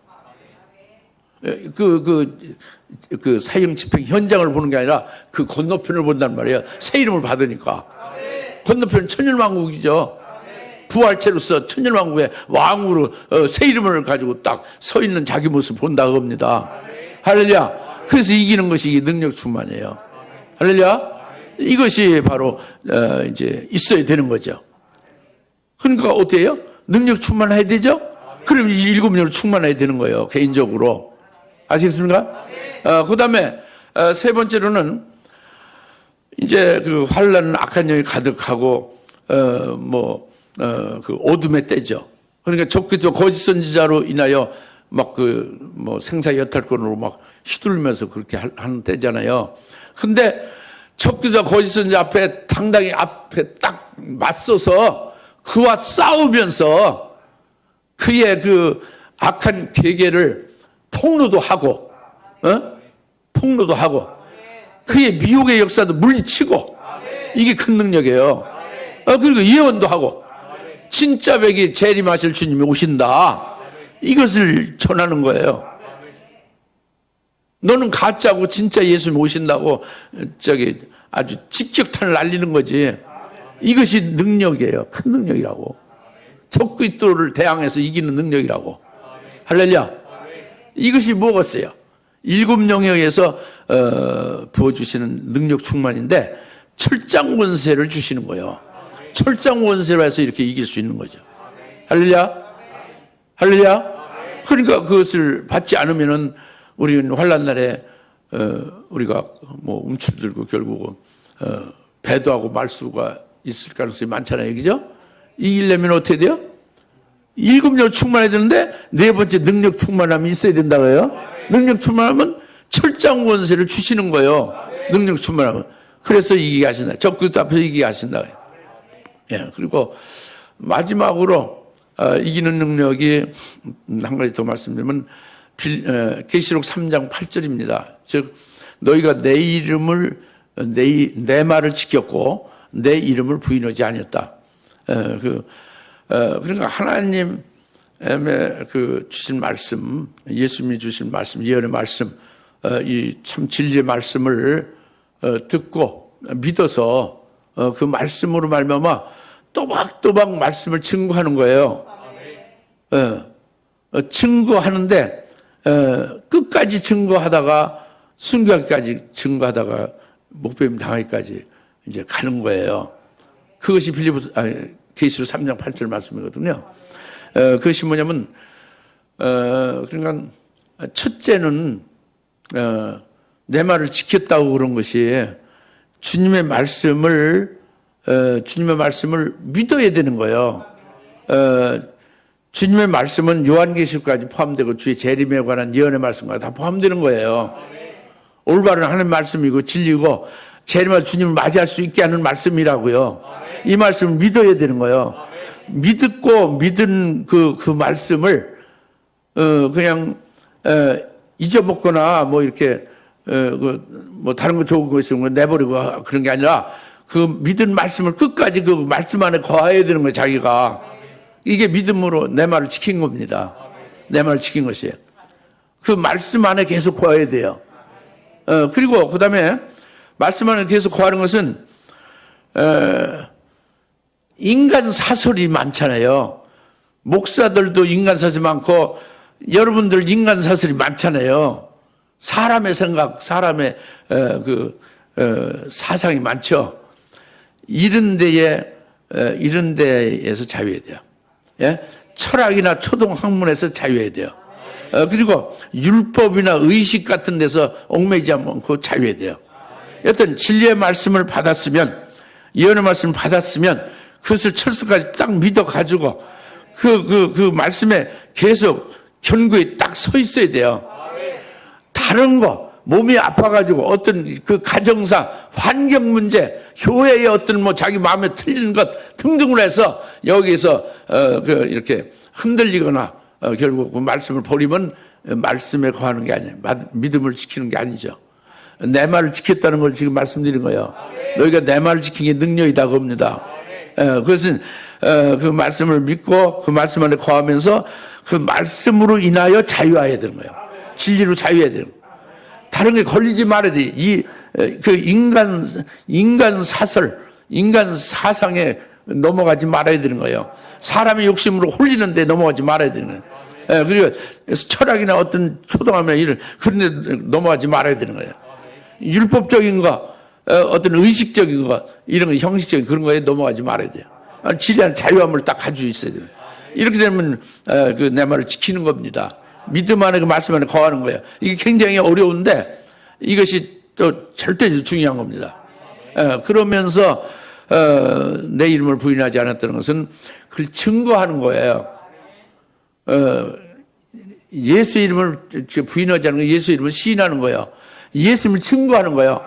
그 사형 집행 현장을 보는 게 아니라 그 건너편을 본단 말이에요. 새 이름을 받으니까. 건너편은 천년왕국이죠. 부활체로서 천년왕국의 왕으로 새 이름을 가지고 딱 서 있는 자기 모습 본다 겁니다. 할렐루야. 그래서 이기는 것이 능력 충만이에요. 할렐루야. 이것이 바로 이제 있어야 되는 거죠. 그러니까 어때요? 능력 충만해야 되죠? 그럼 7영으로 충만해야 되는 거예요. 개인적으로. 아시겠습니까? 그 다음에 세 번째로는 이제 그 환란 악한 영이 가득하고 그 어둠의 때죠. 그러니까 적그리스도 거짓 선지자로 인하여 막 생사 여탈권으로 막 휘둘면서 그렇게 하는 때잖아요. 근데 적그리스도 거짓 선지자 앞에 당당히 앞에 딱 맞서서 그와 싸우면서 그의 그 악한 계계를 폭로도 하고, 폭로도 하고, 그의 미혹의 역사도 물리치고, 이게 큰 능력이에요. 그리고 예언도 하고, 진짜 백이 재림하실 주님이 오신다. 이것을 전하는 거예요. 너는 가짜고 진짜 예수님이 오신다고 아주 직격탄을 날리는 거지. 이것이 능력이에요. 큰 능력이라고. 적그리스도를 대항해서 이기는 능력이라고. 할렐루야. 이것이 무엇이에요? 7영에 의해서 부어주시는 능력 충만인데 철장 권세를 주시는 거예요. 철장 권세로 해서 이렇게 이길 수 있는 거죠. 할렐루야. 할렐루야. 그러니까 그것을 받지 않으면은 우리는 환란날에 우리가 움츠들고 결국은 배도하고 말수가 있을 가능성이 많잖아요. 그죠? 이기려면 어떻게 돼요? 7영 충만해야 되는데 네 번째 능력 충만함이 있어야 된다고요. 능력 충만하면 철장 권세를 주시는 거예요. 능력 충만하면. 그래서 이기게 하신다. 적그리스도 앞에서 이기게 하신다. 예. 그리고 마지막으로 이기는 능력이 한 가지 더 말씀드리면 계시록 3장 8절입니다. 즉 너희가 내 이름을 내 말을 지켰고 내 이름을 부인하지 아니었다. 그러니까 하나님의 그 주신 말씀, 예수님이 주신 말씀, 예언의 말씀, 이 참 진리의 말씀을 듣고 믿어서 그 말씀으로 말미암아 또박또박 말씀을 증거하는 거예요. 증거하는데 끝까지 증거하다가 순교하기까지 증거하다가 목배임 당하기까지 이제 가는 거예요. 그것이 계시록 3장 8절 말씀이거든요. 그것이 뭐냐면 그러니까 첫째는 내 말을 지켰다고 그런 것이 주님의 말씀을 믿어야 되는 거예요. 주님의 말씀은 요한계시록까지 포함되고 주의 재림에 관한 예언의 말씀과 다 포함되는 거예요. 올바른 하나님의 말씀이고 진리고 재림할 주님을 맞이할 수 있게 하는 말씀이라고요. 이 말씀을 믿어야 되는 거예요. 믿고 믿은 그 말씀을 그냥 잊어먹거나 뭐 이렇게 뭐 다른 거 좋은 거 있으면 내버리고 그런 게 아니라 그 믿은 말씀을 끝까지 그 말씀 안에 거해야 되는 거예요. 자기가. 이게 믿음으로 내 말을 지킨 겁니다. 내 말을 지킨 것이에요. 그 말씀 안에 계속 거해야 돼요. 그리고 그 다음에 말씀 안에 계속 거하는 것은 인간 사설이 많잖아요. 목사들도 인간 사설이 많고 여러분들 인간 사설이 많잖아요. 사람의 생각, 사람의 사상이 많죠. 이런 데에서 자유해야 돼요. 예? 철학이나 초등 학문에서 자유해야 돼요. 그리고 율법이나 의식 같은 데서 얽매이지 않고 자유해야 돼요. 여튼 진리의 말씀을 받았으면, 예언의 말씀을 받았으면 그것을 철석까지 딱 믿어가지고 그 말씀에 계속 견고히 딱 서 있어야 돼요. 다른 거, 몸이 아파가지고 어떤 그 가정상, 환경 문제, 교회의 어떤 뭐 자기 마음에 틀리는 것 등등으로 해서 여기서 이렇게 흔들리거나 결국 그 말씀을 버리면 말씀에 거하는 게 아니에요. 믿음을 지키는 게 아니죠. 내 말을 지켰다는 걸 지금 말씀드린 거예요. 너희가 내 말을 지킨 게 능력이다 겁니다. 그것은 그 말씀을 믿고 그 말씀 안에 거하면서 그 말씀으로 인하여 자유해야 되는 거예요. 진리로 자유해야 되는 거예요. 다른 게 걸리지 말아야 돼. 그 인간 사설, 인간 사상에 넘어가지 말아야 되는 거예요. 사람의 욕심으로 홀리는데 넘어가지 말아야 되는 거예요. 그리고 철학이나 어떤 초등학교나 이런 그런 데 넘어가지 말아야 되는 거예요. 율법적인 거, 어떤 의식적인 거, 이런 거 형식적인 그런 거에 넘어가지 말아야 돼요. 진리한 자유함을 딱 가지고 있어야 돼요. 이렇게 되면 내 말을 지키는 겁니다. 믿음 안에 그 말씀 안에 거하는 거예요. 이게 굉장히 어려운데 이것이 또 절대 중요한 겁니다. 그러면서 내 이름을 부인하지 않았다는 것은 그걸 증거하는 거예요. 예수 이름을 부인하지 않는 거, 예수 이름을 시인하는 거예요. 예수님을 증거하는 거예요.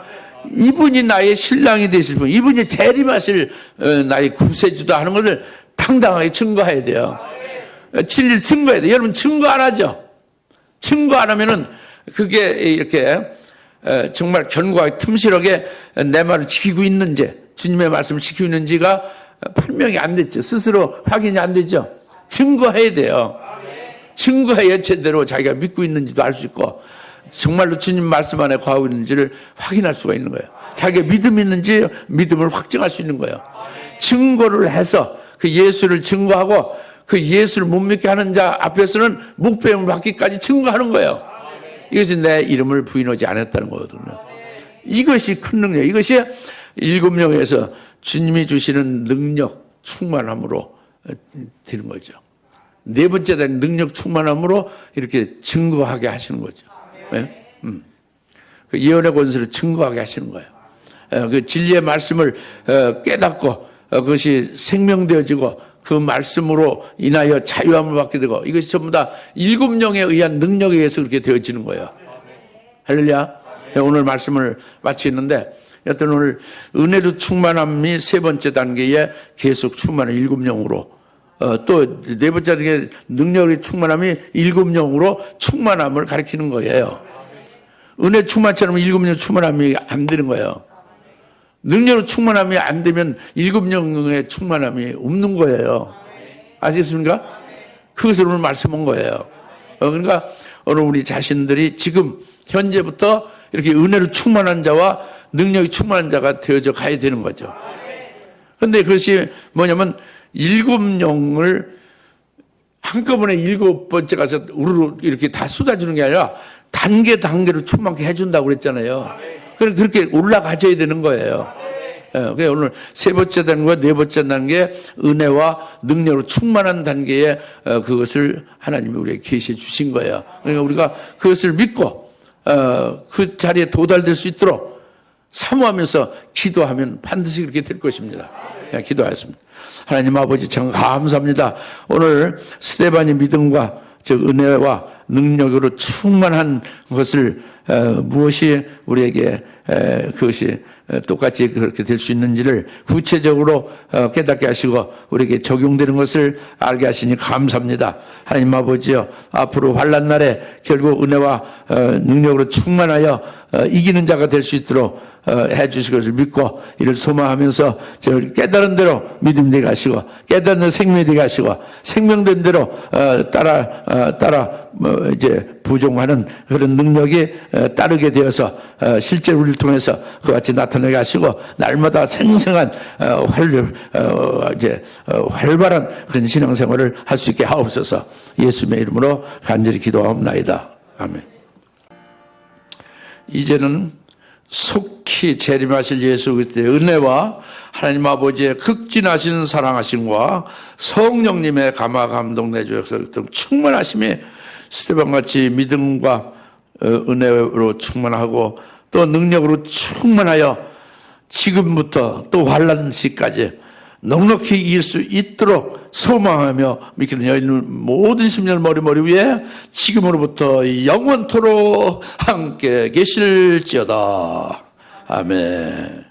이분이 나의 신랑이 되실 분, 이분이 재림하실 나의 구세주다 하는 것을 당당하게 증거해야 돼요. 진리를 증거해야 돼요. 여러분 증거 안 하죠? 증거 안 하면은 그게 이렇게 정말 견고하게 틈실하게 내 말을 지키고 있는지, 주님의 말씀을 지키고 있는지가 판명이 안 됐죠. 스스로 확인이 안 되죠. 증거해야 돼요. 증거해야 제대로 자기가 믿고 있는지도 알 수 있고 정말로 주님 말씀 안에 거하고 있는지를 확인할 수가 있는 거예요. 자기가 믿음이 있는지 믿음을 확증할 수 있는 거예요. 증거를 해서 그 예수를 증거하고 그 예수를 못 믿게 하는 자 앞에서는 묵배임을 받기까지 증거하는 거예요. 이것이 내 이름을 부인하지 않았다는 거거든요. 이것이 큰 능력, 이것이 7명에서 주님이 주시는 능력 충만함으로 되는 거죠. 네 번째 되는 능력 충만함으로 이렇게 증거하게 하시는 거죠. 네? 그 예언의 권세를 증거하게 하시는 거예요. 그 진리의 말씀을 깨닫고 그것이 생명되어지고 그 말씀으로 인하여 자유함을 받게 되고 이것이 전부 다 7명에 의한 능력에 의해서 그렇게 되어지는 거예요. 할렐루야. 오늘 말씀을 마치는데 여튼 오늘 은혜로 충만함이 세 번째 단계에 계속 충만한 7명으로 또 네 번째 단계 능력의 충만함이 7명으로 충만함을 가리키는 거예요. 은혜 충만처럼 7명 충만함이 안 되는 거예요. 능력으로 충만함이 안 되면 7명의 충만함이 없는 거예요. 아시겠습니까? 그것을 오늘 말씀한 거예요. 그러니까 오늘 우리 자신들이 지금 현재부터 이렇게 은혜로 충만한 자와 능력이 충만한 자가 되어져 가야 되는 거죠. 그런데 그것이 뭐냐면 7영을 한꺼번에 7번째 가서 우르르 이렇게 다 쏟아주는 게 아니라 단계로 충만케 해준다고 그랬잖아요. 그렇게 올라가줘야 되는 거예요. 그래서 오늘 3번째 단계와 4번째 단계 은혜와 능력으로 충만한 단계에 그것을 하나님이 우리에게 계시해 주신 거예요. 그러니까 우리가 그것을 믿고 그 자리에 도달될 수 있도록 사모하면서 기도하면 반드시 그렇게 될 것입니다. 기도하였습니다. 하나님 아버지 참 감사합니다. 오늘 스데반의 믿음과 즉 은혜와 능력으로 충만한 것을 무엇이 우리에게 그것이 똑같이 그렇게 될 수 있는지를 구체적으로 깨닫게 하시고 우리에게 적용되는 것을 알게 하시니 감사합니다. 하나님 아버지여, 앞으로 환난 날에 결국 은혜와 능력으로 충만하여 이기는 자가 될 수 있도록 해주실 것을 믿고 이를 소망하면서 저를 깨달은 대로 믿음 되게 하시고 깨달은 대로 생명이 되게 하시고 생명된 대로 따라 이제 부종하는 그런 능력이 따르게 되어서 실제 우리를 통해서 그와 같이 나타나게 하시고 날마다 생생한 활발한 그런 신앙생활을 할 수 있게 하옵소서. 예수님의 이름으로 간절히 기도하옵나이다. 아멘. 이제는 속히 재림하실 예수 그리스도의 은혜와 하나님 아버지의 극진하신 사랑하심과 성령님의 감화 감동 내주셔서 충만하심이 스데반같이 믿음과 은혜로 충만하고 또 능력으로 충만하여 지금부터 또 환난 시까지 넉넉히 이길 수 있도록 소망하며 믿기는 여인은 모든 심령을 머리 위에 지금으로부터 영원토록 함께 계실지어다. 아멘.